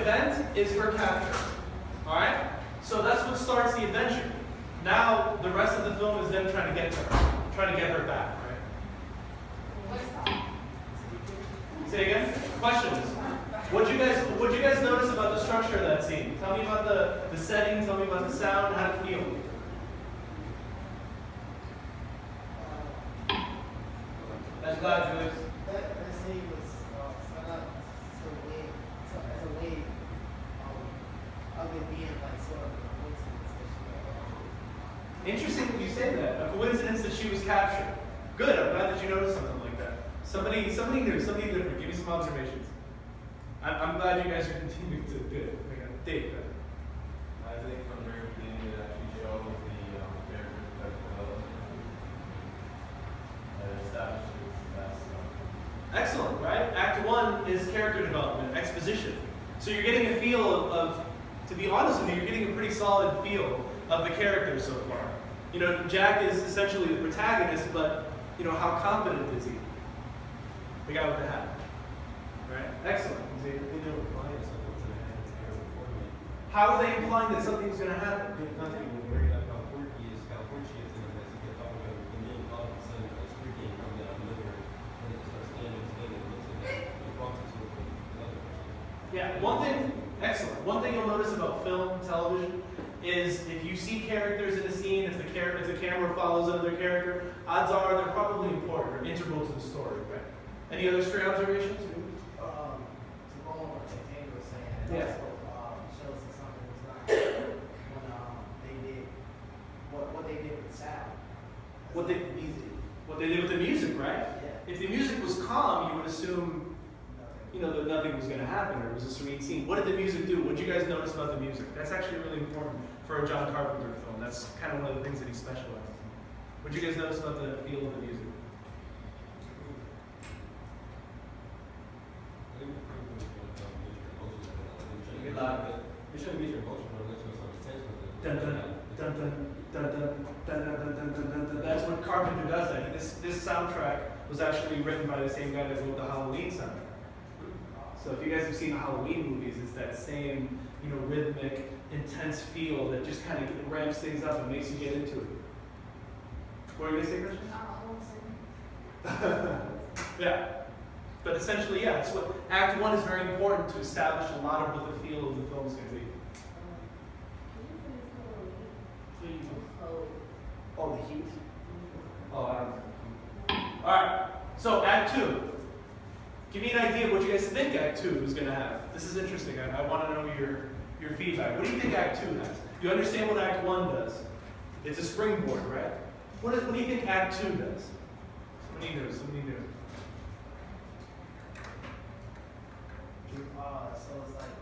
event is her capture. Alright? So that's what starts the adventure. Now the rest of the film is them trying to get to her. Trying to get her back, right? Say again? Questions? What'd you guys notice about the structure of that scene? Tell me about the setting, tell me about the sound, how did it feel? That's glad, Julius. That scene was set up as a way of it being like sort of a coincidence that she Interesting that you say that. A coincidence that she was captured. Good, I'm glad that you noticed something like that. Something new, something different. Give me some observations. I'm glad you guys are continuing to do it. Dave, go ahead. I think from the very beginning it actually shows the character's development and establishes that stuff. Excellent, right? Act 1 is character development, exposition. So you're getting a feel of, to be honest with you, you're getting a pretty solid feel of the character so far. You know, Jack is essentially the protagonist, but, you know, how competent is he? The guy with the hat. Right? Excellent. How are they implying that something's going to happen? Yeah, excellent. One thing you'll notice about film, television, is if you see characters in a scene, if the camera follows another character, odds are they're probably important or integral to the story, right? Any other stray observations? to go on what Taylor was saying, and Yeah. also shows that something was not when they did what they did with the sound. What they did with the music, right? Yeah. If the music was calm, you would assume, you know, that nothing was going to happen or it was a serene scene. What did the music do? What did you guys notice about the music? That's actually really important for a John Carpenter film. That's kind of one of the things that he specializes in. What did you guys notice about the feel of the music? Dun, dun, dun, dun, dun, dun, dun, dun, dun, dun, dun, dun. That's what Carpenter does. That this soundtrack was actually written by the same guy that wrote the Halloween soundtrack. So if you guys have seen the Halloween movies, it's that same, you know, rhythmic, intense feel that just kind of ramps things up and makes you get into it. What are you gonna say, Christian? Yeah. But essentially, yeah, it's what Act 1 is very important to establish a lot of what the feel of the film is going to be. Oh, the heat. Oh, I don't know. All right. So Act 2. Give me an idea of what you guys think Act 2 is going to have. This is interesting. I want to know your feedback. What do you think Act 2 has? You understand what Act 1 does? It's a springboard, right? What do you think Act 2 does? Somebody knows. So it's like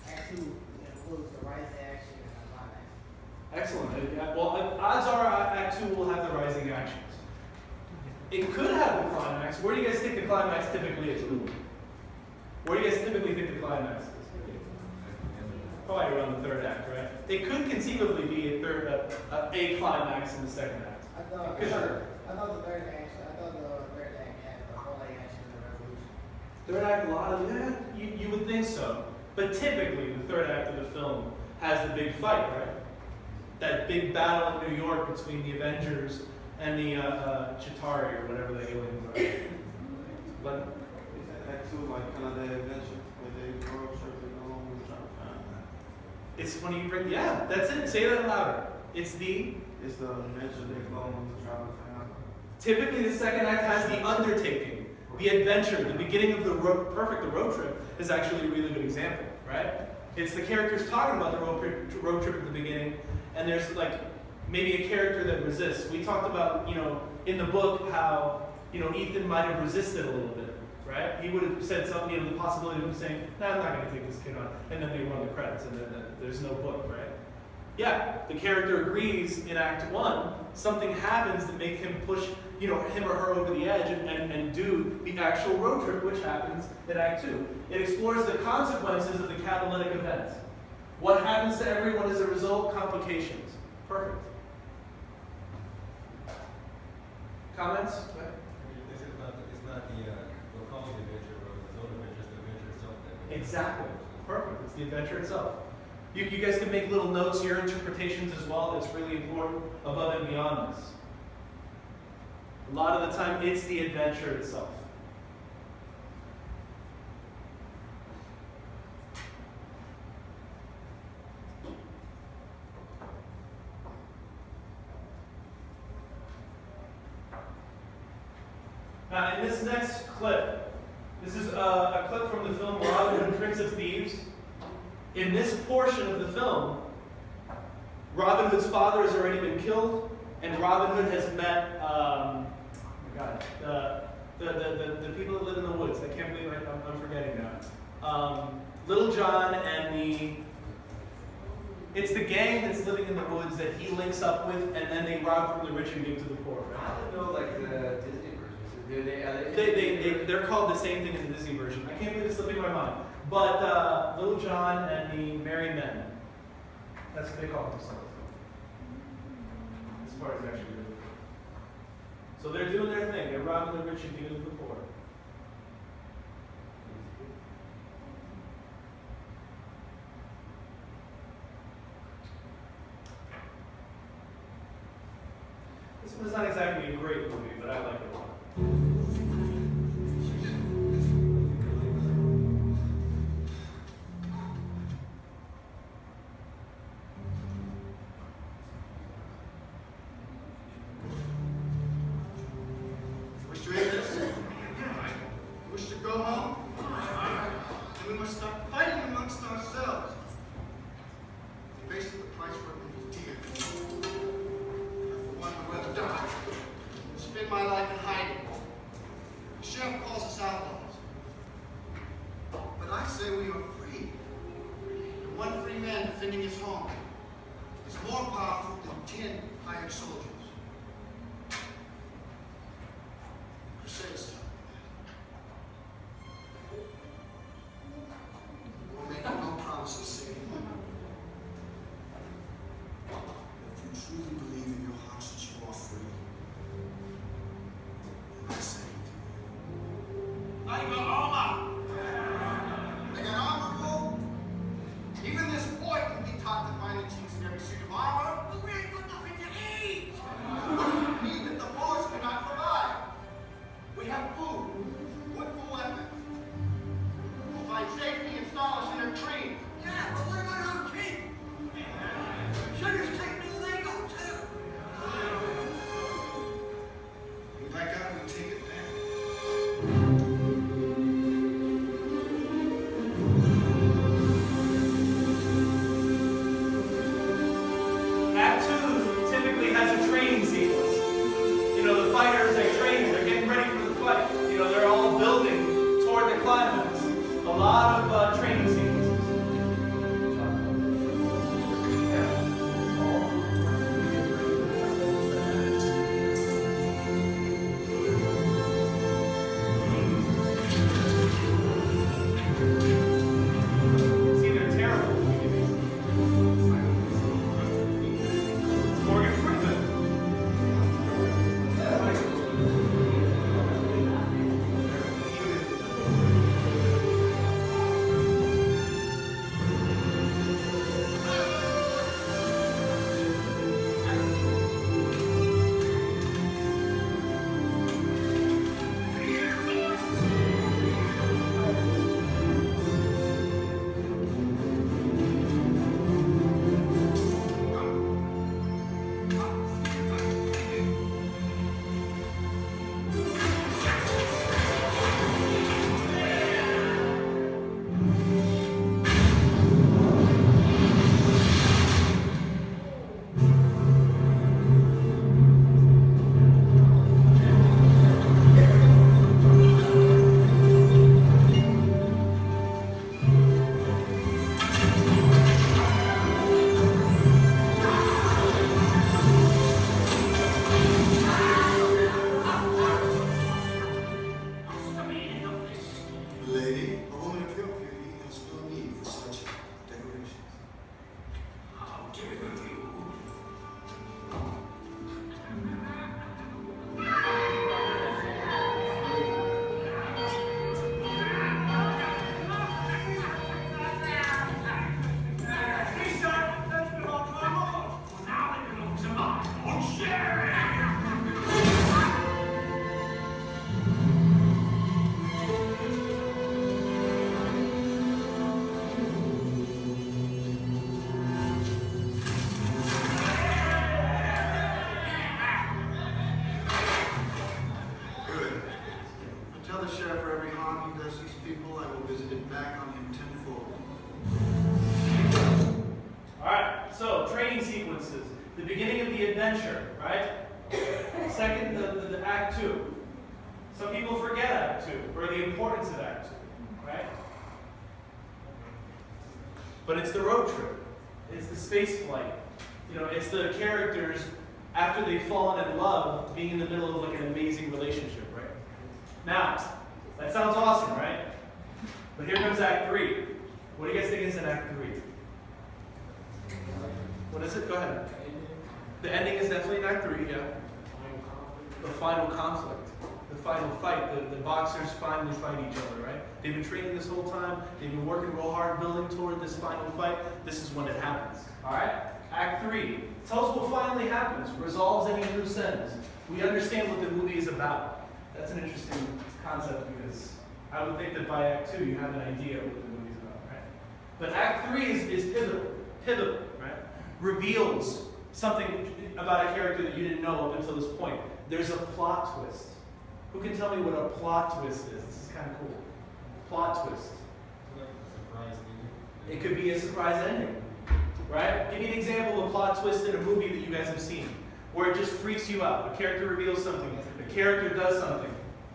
Act 2 includes the rising action and the climax. Excellent. Yeah, well, odds are Act 2 will have the rising actions. It could have the climax. Where do you guys think the climax typically is? Where do you guys typically think the climax is? Probably around the third act, right? It could conceivably be a climax in the second act. I thought the third act had the whole action and the resolution. Third act, a lot of that? You would think so. But typically, the third act of the film has the big fight, right? That big battle in New York between the Avengers and the Chitauri, or whatever the aliens are. But Act 2, like kind of that adventure where they road tripping along and trying to find that. it's funny you bring, yeah, that's it. Say that louder. It's the adventure they go on to try to find. Typically, the second act has the undertaking, the adventure, the beginning of the road trip is actually a really good example, right? It's the characters talking about the road trip at the beginning, and there's like maybe a character that resists. We talked about, you know, in the book how, you know, Ethan might have resisted a little bit, right? He would have said something, you know, the possibility of him saying, "No, I'm not going to take this kid on," and then they run the credits, and then there's no book, right? Yeah, the character agrees in Act 1, something happens that makes him push, you know, him or her over the edge and do the actual road trip, which happens in Act 2. It explores the consequences of the catalytic event. What happens to everyone as a result? Complications. Perfect. Comments? It's not the, we'll call it the adventure road, it's own adventure, it's the adventure Exactly. Perfect. It's the adventure itself. You guys can make little notes, your interpretations as well. It's really important above and beyond this. A lot of the time, it's the adventure itself. Now, in this next clip, this is a clip from the film Robin Hood, Prince of Thieves. In this portion of the film, Robin Hood's father has already been killed, and Robin Hood has met the people that live in the woods. I can't believe I'm forgetting now. Little John and it's the gang that's living in the woods that he links up with, and then they rob from the rich and give to the poor. Right? I don't know, like the Disney versions. They're called the same thing in the Disney version. I can't believe it's slipping my mind. But Little John and the Merry Men. That's what they call themselves. This part is actually really cool. So they're doing their thing. They're robbing the rich and giving to the poor. This one's not exactly a great movie, but I like it a lot. Strangers, wish to go home? And we must stop fighting amongst ourselves. Facing the price we're going to dear. I, for one, would rather die than spend my life in hiding. The sheriff calls us outlaws. But I say we are free. And one free man defending his home is more powerful than 10 hired soldiers. Crusades. We'll make you no promises, saving you. If you truly believe in your hearts that you are free, then I say to you. I got armor! They got armor, Cole? Even this boy can be taught to find the chinks in every suit of armor. But we ain't got nothing to eat! What do you mean that the force cannot provide? We have food, wood for weapons. We'll find safety and solace in their dreams. Yeah, but what about our king? Sugars take new Lego too. We back out and we take it back. Act 2 typically has a training sequence. You know, the fighters, they train, they're getting ready for the fight. You know, they're all building toward the climax. A lot of training sequences. See, they're terrible. Morgan Freeman. it back on him tenfold. Alright, so training sequences. The beginning of the adventure, right? Second, the Act 2. Some people forget Act 2, or the importance of Act 2, right? But it's the road trip. It's the space flight. You know, it's the characters, after they've fallen in love, being in the middle of like an amazing relationship, right? Now, that sounds awesome, right? But here comes Act 3. What do you guys think is in Act 3? What is it? Go ahead. The ending is definitely in Act 3, yeah. The final conflict. The final fight. The boxers finally fight each other, right? They've been training this whole time. They've been working real hard, building toward this final fight. This is when it happens. Alright? Act 3. Tells us what finally happens. Resolves any loose ends. We understand what the movie is about. That's an interesting concept because I would think that by Act 2 you have an idea of what the movie is about, right? But Act 3 is pivotal. Pivotal, right? Reveals something about a character that you didn't know up until this point. There's a plot twist. Who can tell me what a plot twist is? This is kind of cool. Plot twist. It could be a surprise ending, right? Give me an example of a plot twist in a movie that you guys have seen, where it just freaks you out. A character reveals something. A character does something.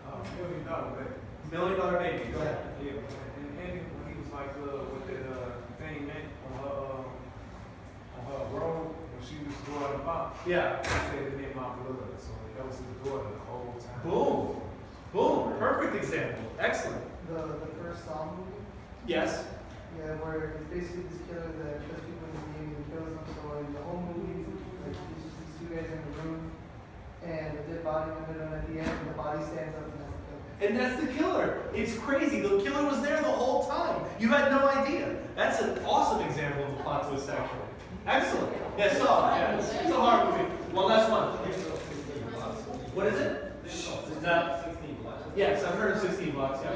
$1 Million Baby. $1 Million Baby. Go ahead. Yeah, and when he was like with that thing meant on her road when she was going about. Yeah. He said it meant my blood, so that was his daughter the whole time. Boom. Boom. Perfect example. Excellent. The first Saw movie. Yes. Yeah, where it's basically this killer that puts people in the game and kills them. So in the whole movie, like it's just these two guys in the room, and the dead body in the middle, and at the end, the body stands up and that's the killer. And that's the killer. It's crazy. The killer was there the whole time. You had no idea. That's an awesome example of a plot twist, actually. Excellent. Yeah, Saw. Yeah, it's a hard movie. One last one. What is it? No. Yes, I've heard of 16 Blocks. Yeah.